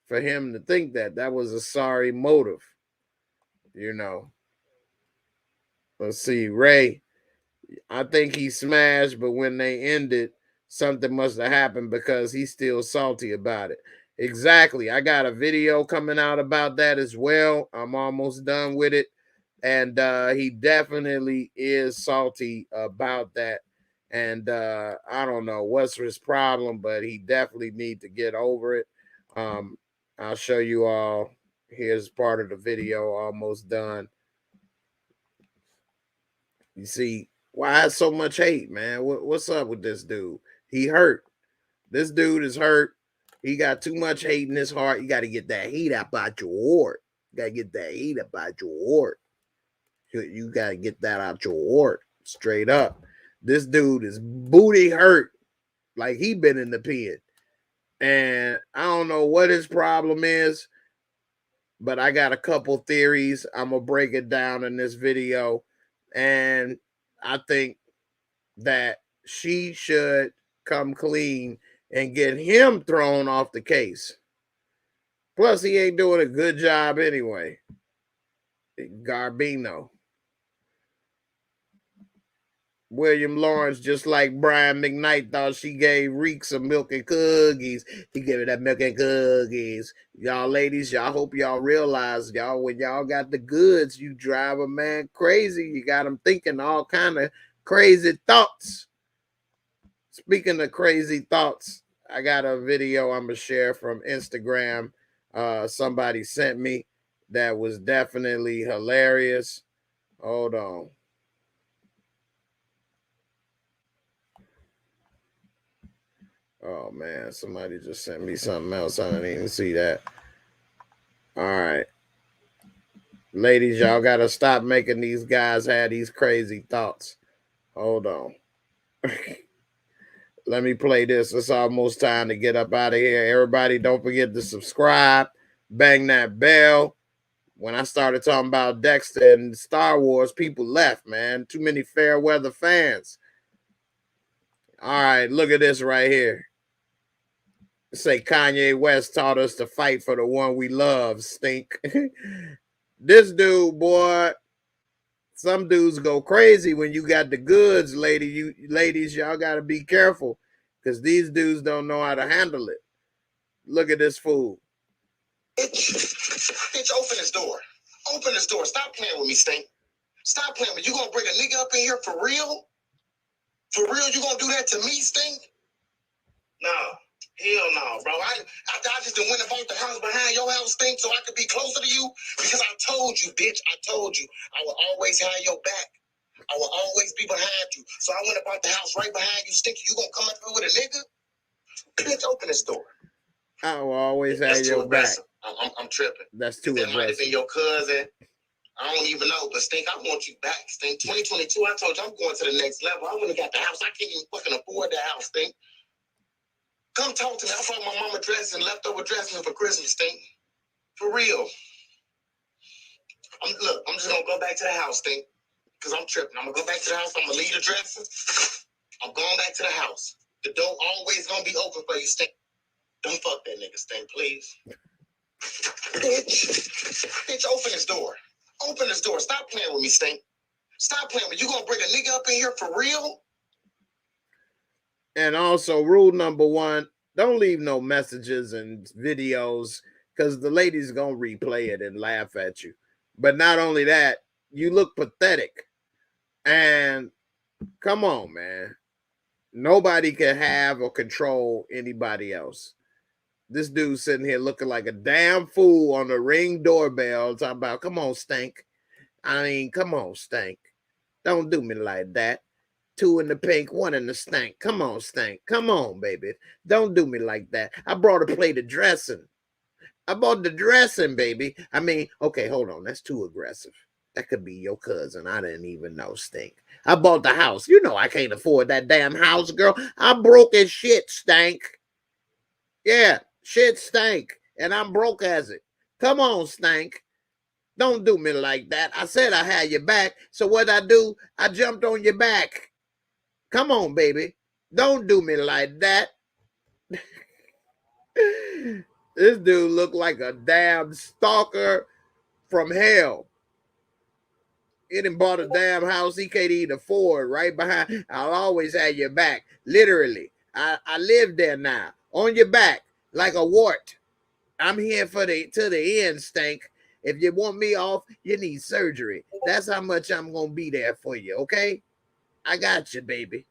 for him to think that was a sorry motive. You know. Let's see, Ray. I think he smashed, but when they ended, something must have happened because he's still salty about it. Exactly. I got a video coming out about that as well. I'm almost done with it. And he definitely is salty about that. And I don't know what's his problem, but he definitely need to get over it. I'll show you all. Here's part of the video almost done. You see, why so much hate, man? What's up with this dude? He hurt. This dude is hurt. He got too much hate in his heart. You got to get that hate out out your heart. You got to get that hate out out your heart. You got to get that out your heart. Straight up. This dude is booty hurt. Like he been in the pen. And I don't know what his problem is, but I got a couple theories. I'm going to break it down in this video. And I think that she should come clean and get him thrown off the case. Plus, he ain't doing a good job anyway. Garbino. William Lawrence, just like Brian McKnight, thought she gave Reek some milk and cookies. He gave her that milk and cookies. Y'all ladies, y'all hope y'all realize, y'all, when y'all got the goods, you drive a man crazy. You got him thinking all kind of crazy thoughts. Speaking of crazy thoughts, I got a video I'm going to share from Instagram. Somebody sent me that was definitely hilarious. Hold on. Oh, man, somebody just sent me something else. I didn't even see that. All right. Ladies, y'all got to stop making these guys have these crazy thoughts. Hold on. Let me play this. It's almost time to get up out of here. Everybody, don't forget to subscribe. Bang that bell. When I started talking about Dexter and Star Wars, people left, man. Too many fair weather fans. All right, look at this right here. Say Kanye West taught us to fight for the one we love, stink. This dude, boy, some dudes go crazy when you got the goods, ladies, y'all got to be careful because these dudes don't know how to handle it. Look at this fool. Bitch, open this door. Open this door. Stop playing with me, stink. Stop playing with me. You gonna bring a nigga up in here for real? For real, you gonna do that to me, stink? No. Hell no, bro. I just done went about the house behind your house, stink, so I could be closer to you. Because I told you, bitch. I told you. I will always have your back. I will always be behind you. So I went about the house right behind you, Stinky. You gonna come up here with a nigga? Bitch, open this door. I will always have your back. I'm tripping. That's too aggressive. That might have been your cousin. I don't even know, but Stink, I want you back, Stink. 2022, I told you I'm going to the next level. I wouldn't have got the house. I can't even fucking afford the house, Stink. Come talk to me. I brought my mama dress and leftover dressing for Christmas, Stink. For real. Look, I'm just gonna go back to the house, Stink. Because I'm tripping. I'm gonna go back to the house. I'm gonna leave the dressing. I'm going back to the house. The door always gonna be open for you, Stink. Don't fuck that nigga, Stink, please. Bitch, open this door. Open this door. Stop playing with me, Stink. Stop playing with me. You gonna bring a nigga up in here for real? And also, rule number 1, don't leave no messages and videos because the ladies gonna replay it and laugh at you. But not only that, you look pathetic. And come on, man. Nobody can have or control anybody else. This dude sitting here looking like a damn fool on the Ring doorbell talking about, come on, stink. I mean, come on, Stank. Don't do me like that. 2 in the pink, 1 in the stank. Come on, Stank. Come on, baby. Don't do me like that. I brought a plate of dressing. I bought the dressing, baby. I mean, okay, hold on. That's too aggressive. That could be your cousin. I didn't even know, Stink. I bought the house. You know I can't afford that damn house, girl. I'm broke as shit, Stank. Yeah, shit stank. And I'm broke as it. Come on, Stank. Don't do me like that. I said I had your back. So what I do? I jumped on your back. Come on, baby. Don't do me like that. This dude looked like a damn stalker from hell. He done bought a damn house he can't even afford right behind. I'll always have your back. Literally. I live there now. On your back. Like a wart. I'm here for to the end, Stank. If you want me off, you need surgery. That's how much I'm going to be there for you, okay? I got you, baby.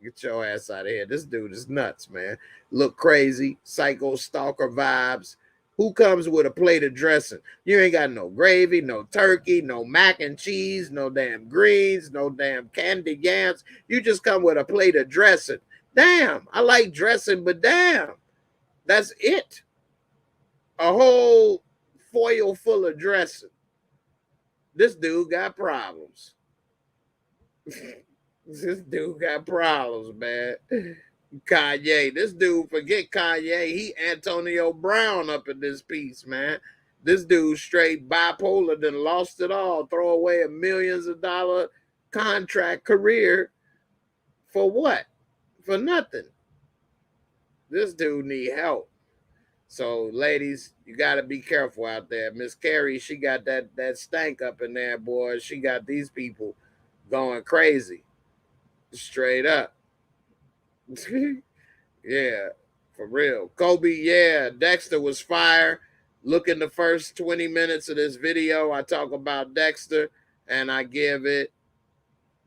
Get your ass out of here. This dude is nuts, man. Look crazy. Psycho stalker vibes. Who comes with a plate of dressing? You ain't got no gravy, no turkey, no mac and cheese, no damn greens, no damn candy yams. You just come with a plate of dressing. Damn, I like dressing, but damn, that's it. A whole foil full of dressing. This dude got problems. This dude got problems, man. Kanye. This dude, forget Kanye. He Antonio Brown up in this piece, man. This dude straight bipolar, then lost it all. Throw away a millions of dollar contract career for what? For nothing. This dude need help. So, ladies, you got to be careful out there. Miss Carrie, she got that stank up in there, boy. She got these people going crazy. Straight up. Yeah, for real. Kobe, yeah. Dexter was fire. Look in the first 20 minutes of this video. I talk about Dexter, and I give it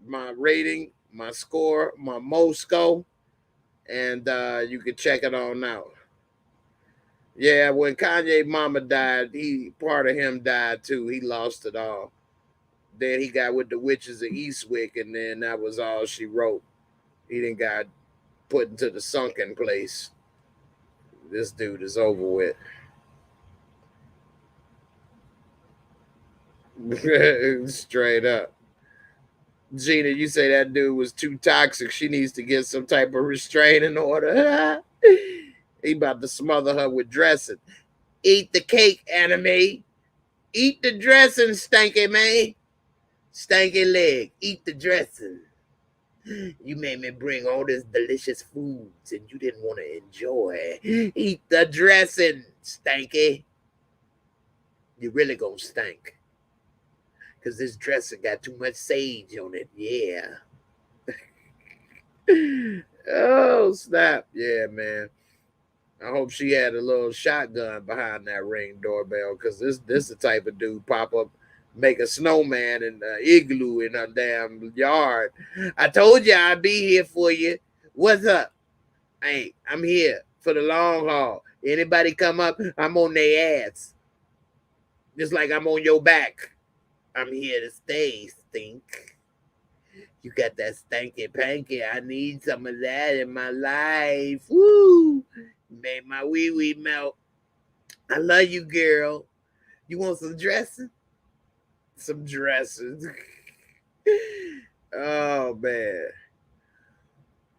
my rating, my score, my Mosco, and you can check it on out. Yeah, when Kanye mama died, part of him died too. He lost it all. Then he got with the Witches of Eastwick, and then that was all she wrote. He didn't got put into the sunken place. This dude is over with. Straight up. Gina, you say that dude was too toxic. She needs to get some type of restraining order. He about to smother her with dressing. Eat the cake, anime. Eat the dressing, stanky man. Stanky leg. Eat the dressing. You made me bring all this delicious foods and you didn't want to enjoy. Eat the dressing, stanky. You really gonna stink. Because this dressing got too much sage on it. Yeah. Oh, snap. Yeah, man. I hope she had a little shotgun behind that Ring doorbell, because this the type of dude pop up, make a snowman and igloo in her damn yard. I told you I'd be here for you. What's up? Hey, I'm here for the long haul. Anybody come up, I'm on their ass. Just like I'm on your back. I'm here to stay, stink. You got that stanky panky. I need some of that in my life. Woo! Made my wee-wee melt. I love you, girl. You want some dressing? Some dressing. Oh, man.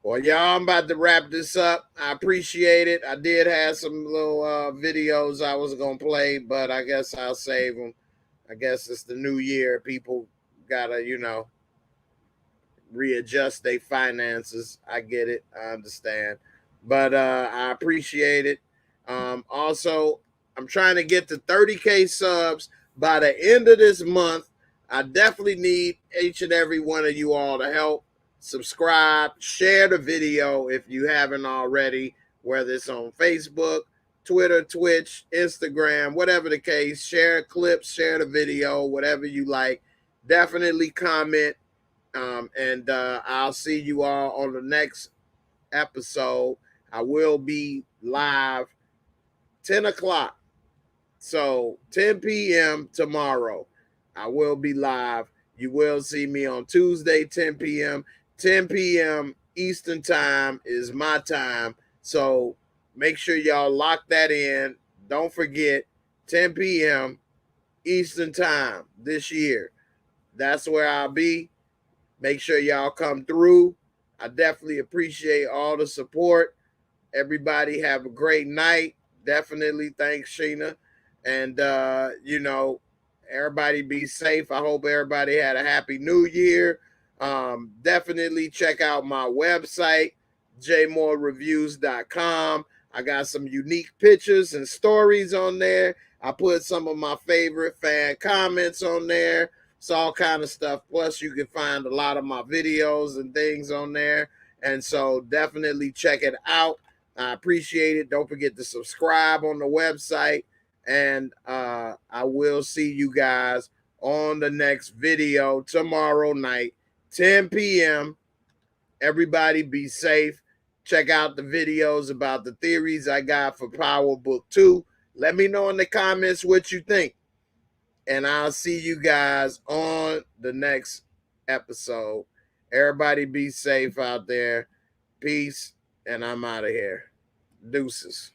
Well, y'all, I'm about to wrap this up. I appreciate it. I did have some little videos I was going to play, but I guess I'll save them. I guess it's the new year. People got to, readjust their finances. I get it. I understand. But I appreciate it. Also, I'm trying to get to 30K subs by the end of this month. I definitely need each and every one of you all to help. Subscribe, share the video if you haven't already, whether it's on Facebook, Twitter, Twitch, Instagram, whatever the case. Share clips, share the video, whatever you like. Definitely comment. And I'll see you all on the next episode. I will be live 10 o'clock. So 10 p.m. tomorrow. I will be live. You will see me on Tuesday, 10 p.m. 10 p.m. Eastern time is my time. So make sure y'all lock that in. Don't forget, 10 p.m. Eastern time this year. That's where I'll be. Make sure y'all come through. I definitely appreciate all the support. Everybody have a great night. Definitely thanks, Sheena. And, everybody be safe. I hope everybody had a happy new year. Definitely check out my website, JAYMOOREREVIEWS.com. I got some unique pictures and stories on there. I put some of my favorite fan comments on there. It's all kind of stuff. Plus, you can find a lot of my videos and things on there. And so definitely check it out. I appreciate it. Don't forget to subscribe on the website. And I will see you guys on the next video tomorrow night, 10 p.m. Everybody be safe. Check out the videos about the theories I got for Power Book 2. Let me know in the comments what you think. And I'll see you guys on the next episode. Everybody be safe out there. Peace. And I'm out of here. Deuces.